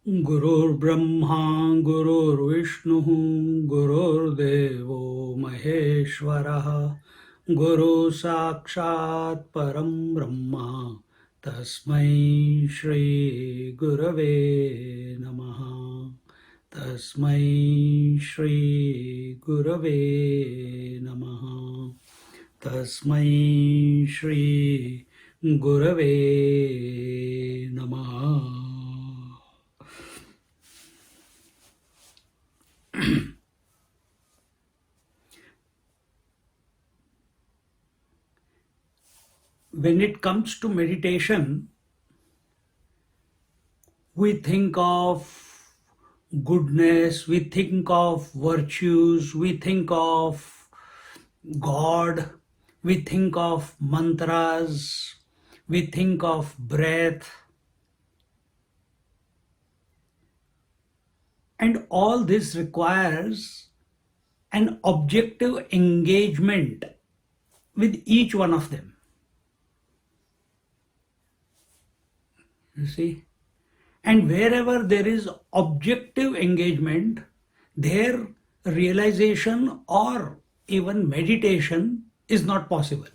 Gurur Brahma, Gurur Vishnu, Gurur Devo Maheshwaraha, Guru Sakshat Param Brahma, Tasmai Shri Gurave Namaha, Tasmai Shri Gurave Namaha, Tasmai Shri Gurave Namaha. When it comes to meditation, we think of goodness, we think of virtues, we think of God, we think of mantras, we think of breath, and all this requires an objective engagement with each one of them. You see? And wherever there is objective engagement, there realization or even meditation is not possible.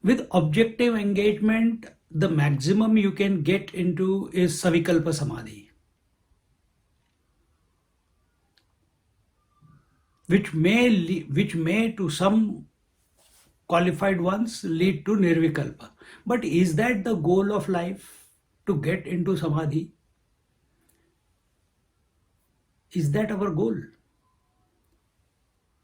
With objective engagement, the maximum you can get into is Savikalpa Samadhi, which may to some qualified ones lead to Nirvikalpa. But is that the goal of life, to get into Samadhi? Is that our goal?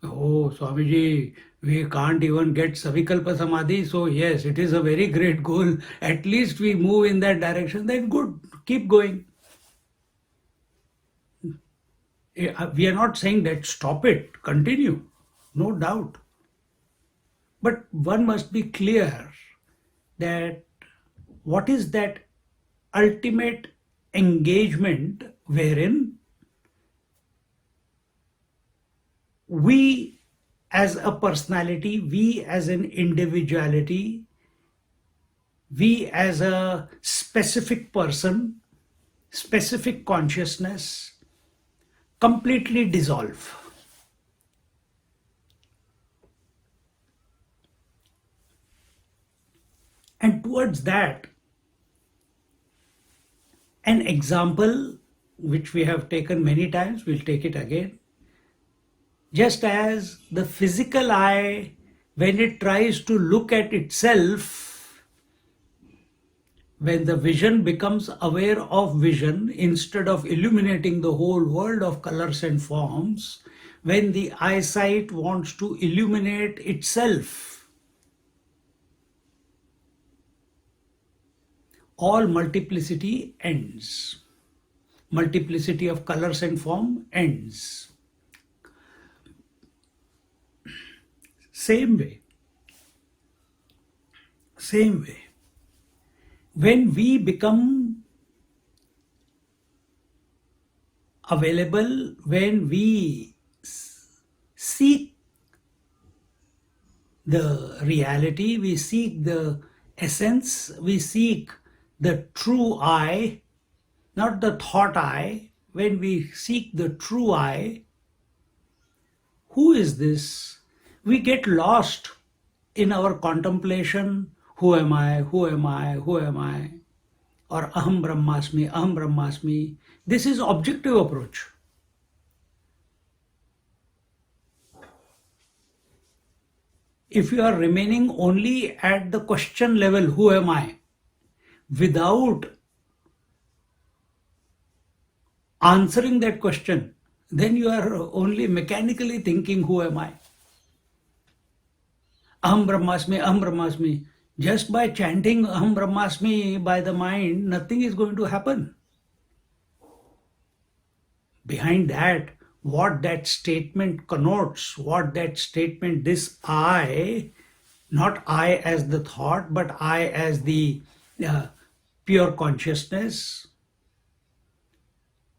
Oh, Swamiji, we can't even get Savikalpa Samadhi, so yes, it is a very great goal. At least we move in that direction, then good, keep going. We are not saying that stop it, continue, no doubt. But one must be clear that what is that ultimate engagement wherein we as a personality, we as an individuality, we as a specific person, specific consciousness, completely dissolve. And towards that, an example which we have taken many times, we'll take it again. Just as the physical eye, when it tries to look at itself, when the vision becomes aware of vision, instead of illuminating the whole world of colors and forms, when the eyesight wants to illuminate itself, all multiplicity ends. Multiplicity of colors and form ends. Same way, when we become available, when we seek the reality, we seek the essence, we seek the true I, not the thought I, when we seek the true I, who is this? We get lost in our contemplation. Who am I? Who am I? Who am I? Or aham brahmasmi, aham brahmasmi. This is objective approach. If you are remaining only at the question level, who am I, without answering that question, then you are only mechanically thinking, who am I? Aham Brahmasmi, Aham Brahmasmi. Just by chanting Aham Brahmasmi by the mind, nothing is going to happen. Behind that, what that statement connotes, what that statement, this I, not I as the thought, but I as the uh, pure consciousness,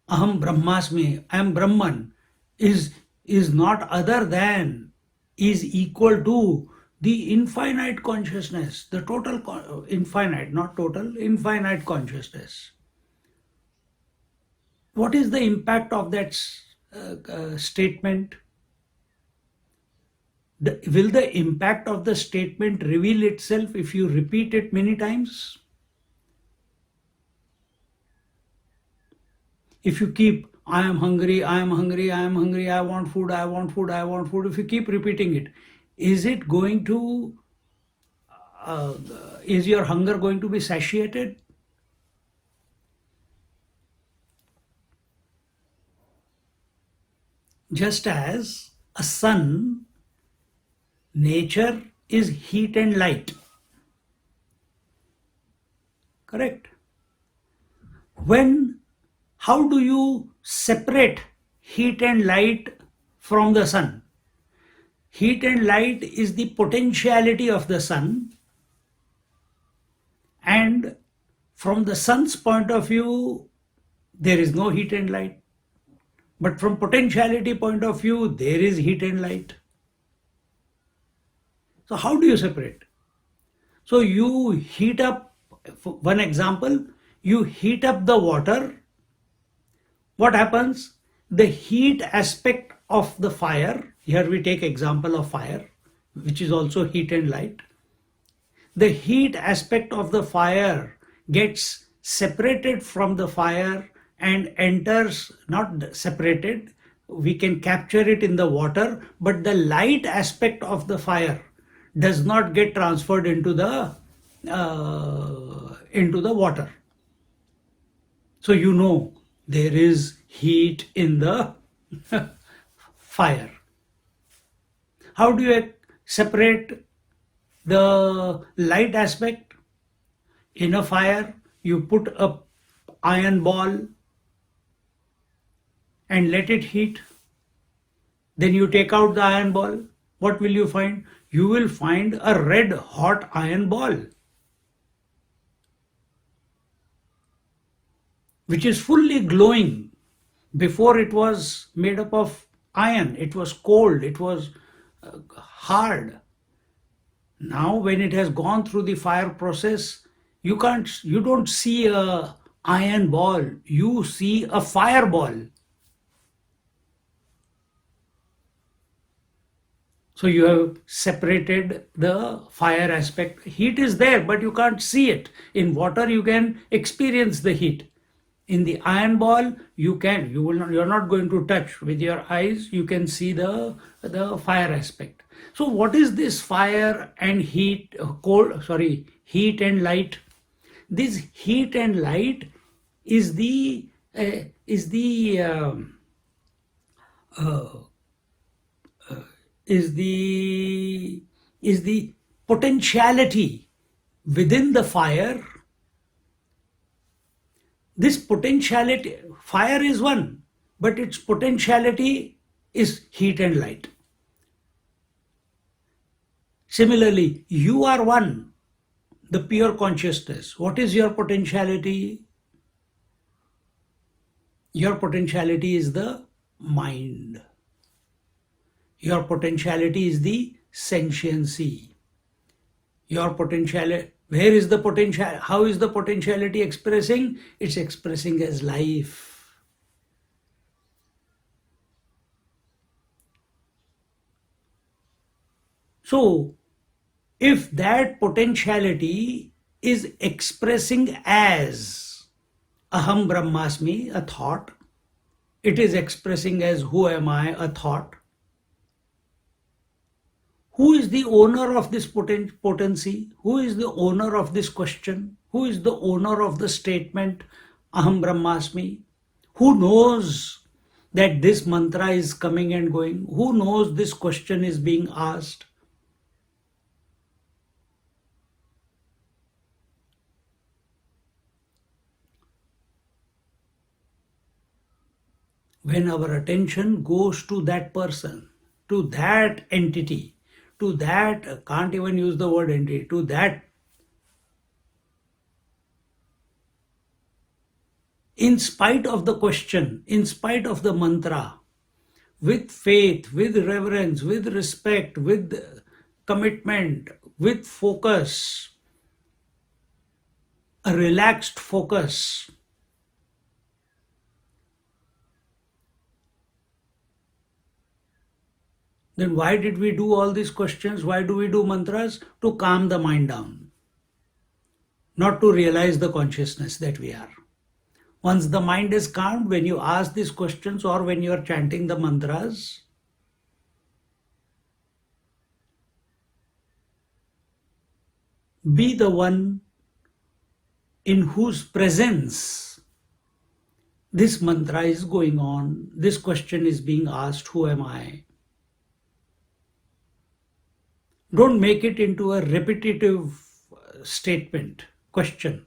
Aham Brahmasmi, I am Brahman, is not other than, is equal to the infinite consciousness, the total, infinite, not total, infinite consciousness. What is the impact of that statement? Will the impact of the statement reveal itself if you repeat it many times? If you keep, I am hungry, I am hungry, I am hungry, I want food, I want food, I want food, if you keep repeating it, is it going to, uh, is your hunger going to be satiated? Just as a sun, nature is heat and light. Correct? When, how do you separate heat and light from the sun? Heat and light is the potentiality of the sun, and from the sun's point of view, there is no heat and light. But from potentiality point of view, there is heat and light. So how do you separate? So you heat up, for one example, you heat up the water. What happens? The heat aspect of the fire, here we take example of fire, which is also heat and light. The heat aspect of the fire gets separated from the fire and enters, not separated, we can capture it in the water, but the light aspect of the fire does not get transferred into the water. So you know there is heat in the fire. How do you separate the light aspect? In a fire, you put a iron ball and let it heat. Then you take out the iron ball. What will you find? You will find a red hot iron ball, which is fully glowing. Before it was made up of iron, it was cold, it was hard. Now when it has gone through the fire process, you don't see a iron ball, you see a fireball. So you have separated the fire aspect. Heat is there, but you can't see it. In water, you can experience the heat. In the iron ball, you're not going to touch with your eyes. You can see the fire aspect. So what is this fire and heat, heat and light? This heat and light is the is the is the potentiality within the fire. This potentiality, fire is one, but its potentiality is heat and light. Similarly, you are one, the pure consciousness. What is your potentiality? Your potentiality is the mind. Your potentiality is the sentiency. Your potentiality, where is the potential? How is the potentiality expressing? It's expressing as life. So, if that potentiality is expressing as Aham Brahmasmi, a thought, it is expressing as who am I, a thought. Who is the owner of this potency? Who is the owner of this question? Who is the owner of the statement Aham Brahmasmi? Who knows that this mantra is coming and going? Who knows this question is being asked? when our attention goes to that person, to that entity, to that, can't even use the word entity, to that, in spite of the question, in spite of the mantra, with faith, with reverence, with respect, with commitment, with focus, a relaxed focus, then why did we do all these questions? Why do we do mantras? To calm the mind down, not to realize the consciousness that we are. Once the mind is calmed, when you ask these questions or when you are chanting the mantras, be the one in whose presence this mantra is going on, this question is being asked, who am I? Don't make it into a repetitive statement, question.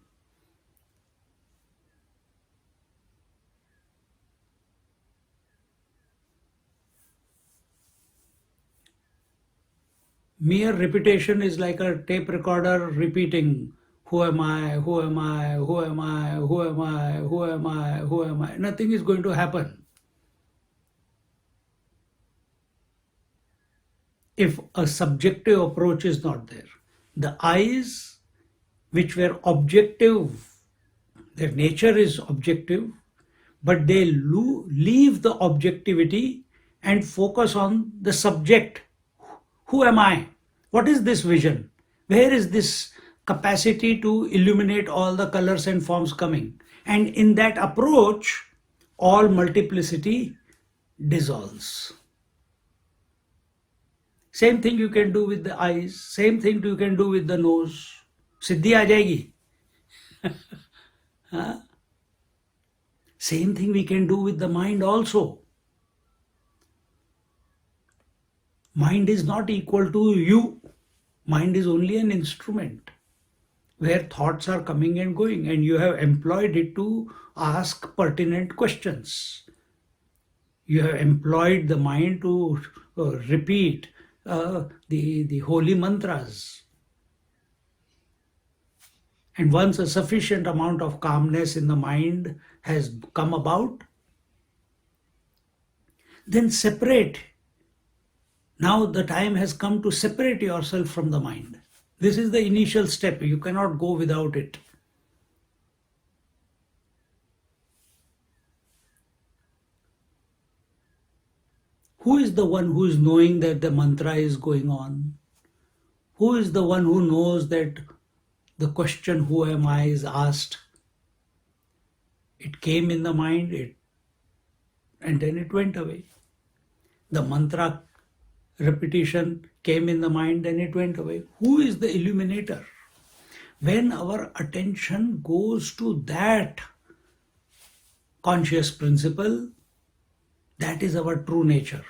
Mere repetition is like a tape recorder repeating, who am I, who am I, who am I, who am I, who am I, who am I. Nothing is going to happen. If a subjective approach is not there. The eyes, which were objective, their nature is objective, but they leave the objectivity and focus on the subject. Who am I? What is this vision? Where is this capacity to illuminate all the colors and forms coming? And in that approach, all multiplicity dissolves. Same thing you can do with the eyes, same thing you can do with the nose. Siddhi aa jayegi. Huh? Same thing we can do with the mind also. Mind is not equal to you. Mind is only an instrument where thoughts are coming and going, and you have employed it to ask pertinent questions. You have employed the mind to repeat the holy mantras. And once a sufficient amount of calmness in the mind has come about, then separate. Now the time has come to separate yourself from the mind. This is the initial step. You cannot go without it. Who is the one who is knowing that the mantra is going on? Who is the one who knows that the question, who am I, is asked? It came in the mind, and then it went away. The mantra repetition came in the mind and it went away. Who is the illuminator? When our attention goes to that conscious principle, that is our true nature.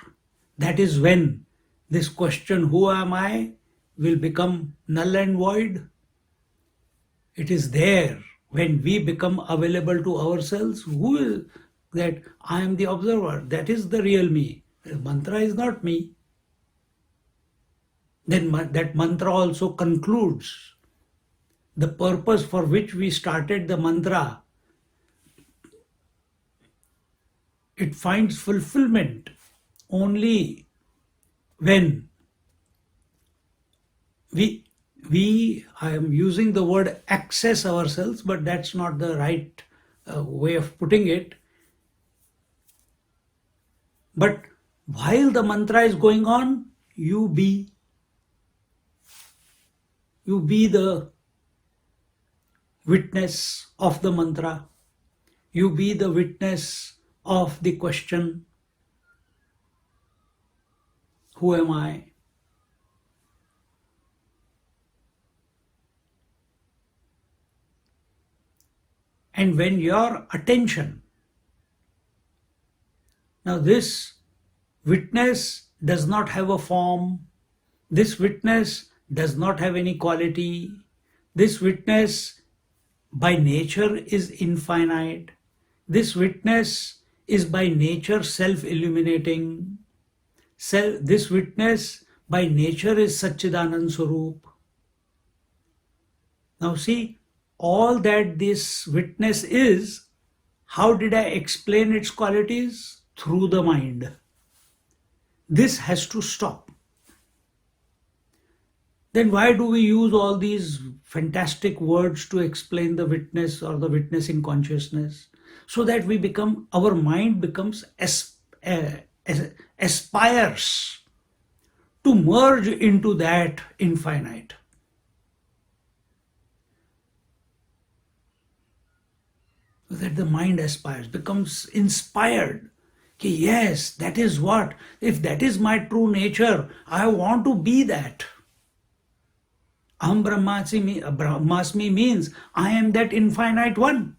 That is when this question, who am I, will become null and void. It is there when we become available to ourselves. Who is that? I am the observer. That is the real me. The mantra is not me. Then that mantra also concludes the purpose for which we started the mantra. It finds fulfillment only when I am using the word access ourselves, but that's not the right way of putting it. But while the mantra is going on, you be the witness of the mantra. You be the witness of the question, who am I? And when your attention, now this witness does not have a form, this witness does not have any quality, this witness by nature is infinite, this witness is by nature self-illuminating. This witness by nature is Satchidanand Swarup. Now see, all that this witness is, how did I explain its qualities? Through the mind. This has to stop. Then why do we use all these fantastic words to explain the witness or the witnessing consciousness? So that our mind becomes aspires to merge into that infinite. So that the mind aspires, becomes inspired. Okay, yes, that is what. If that is my true nature, I want to be that. Aham Brahmasmi means I am that infinite one.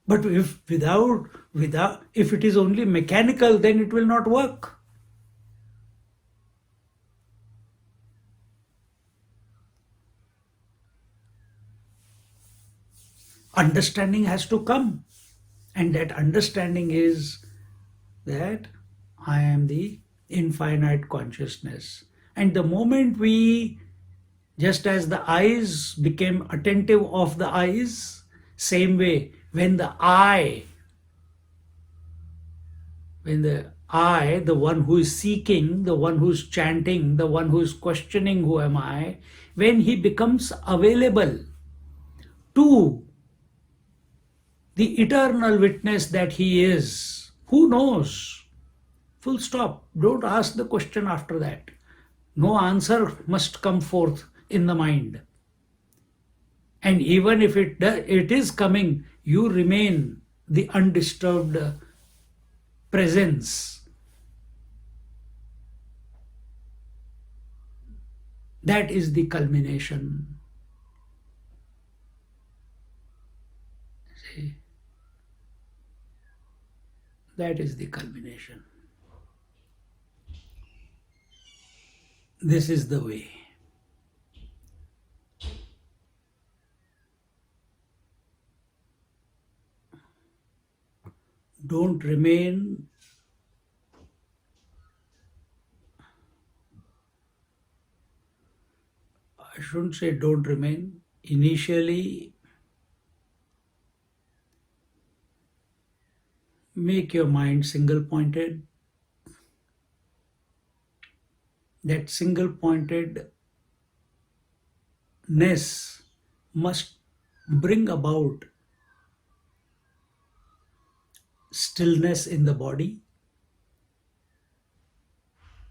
But if if it is only mechanical, then it will not work. Understanding has to come. And that understanding is that I am the infinite consciousness. And the moment we, just as the eyes became attentive of the eyes, same way, when the one who is seeking, the one who is chanting, the one who is questioning who am I, when he becomes available to the eternal witness that he is, who knows? Full stop. Don't ask the question after that. No answer must come forth in the mind. And even if it is coming, you remain the undisturbed presence. That is the culmination. See? That is the culmination. This is the way. Don't remain I shouldn't say don't remain. Initially, make your mind single-pointed. That single-pointedness must bring about stillness in the body,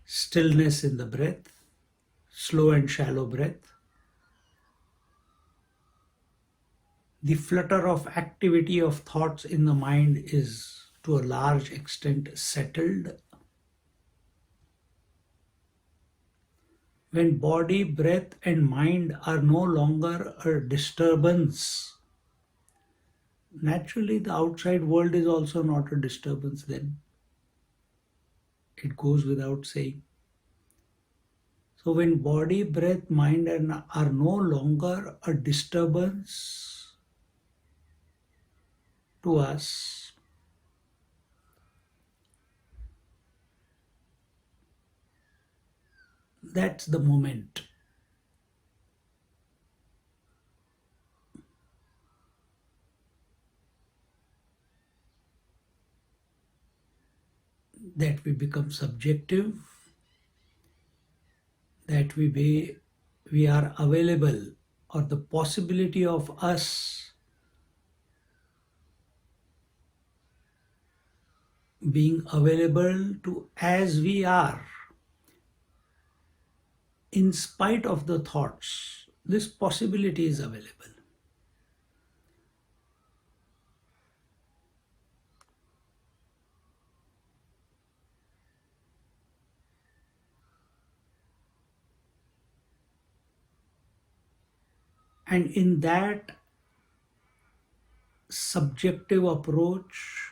stillness in the breath, slow and shallow breath. The flutter of activity of thoughts in the mind is to a large extent settled. When body, breath, and mind are no longer a disturbance, naturally the outside world is also not a disturbance then. It goes without saying. So when body, breath, mind are no longer a disturbance to us, that's the moment. That we become subjective, that we are available, or the possibility of us being available to as we are, in spite of the thoughts, this possibility is available. And in that subjective approach,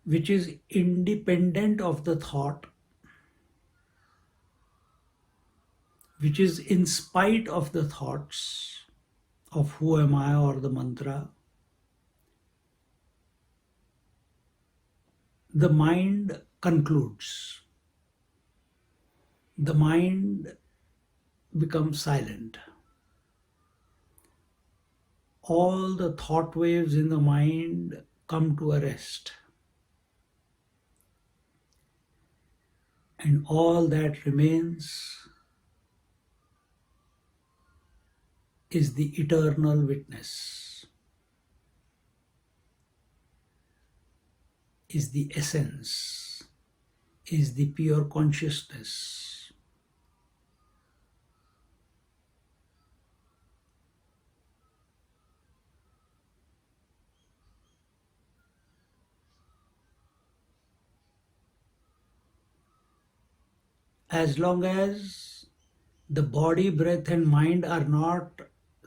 which is independent of the thought, which is in spite of the thoughts of who am I or the mantra, the mind concludes. The mind becomes silent. All the thought waves in the mind come to a rest. And all that remains is the eternal witness, is the essence, is the pure consciousness. As long as the body, breath, and mind are not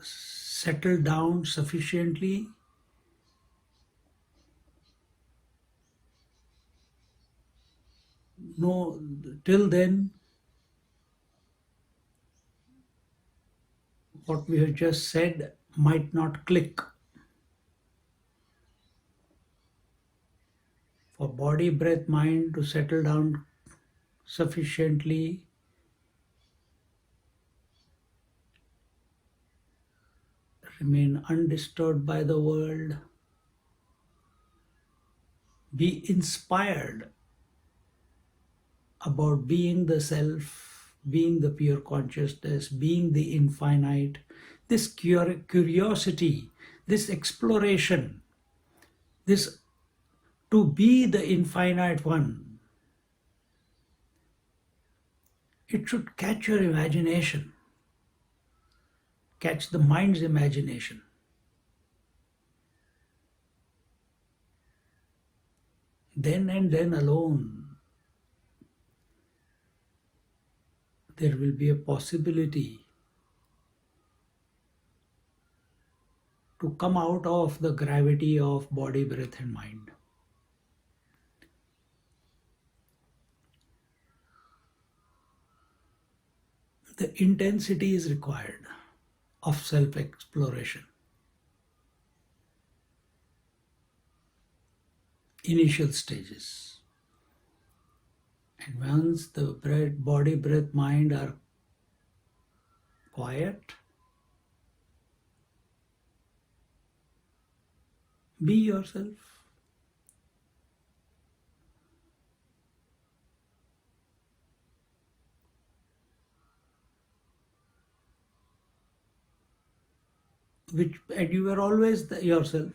settled down sufficiently, no, till then, what we have just said might not click. For body, breath, mind to settle down sufficiently, remain undisturbed by the world, be inspired about being the self, being the pure consciousness, being the infinite, this curiosity, this exploration, this to be the infinite one, it should catch your imagination, catch the mind's imagination. Then and then alone, there will be a possibility to come out of the gravity of body, breath, and mind. The intensity is required of self exploration. Initial stages. And once the body, breath, mind are quiet, be yourself. And you were always yourself,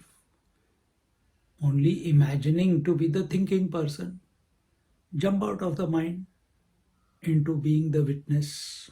only imagining to be the thinking person. Jump out of the mind into being the witness.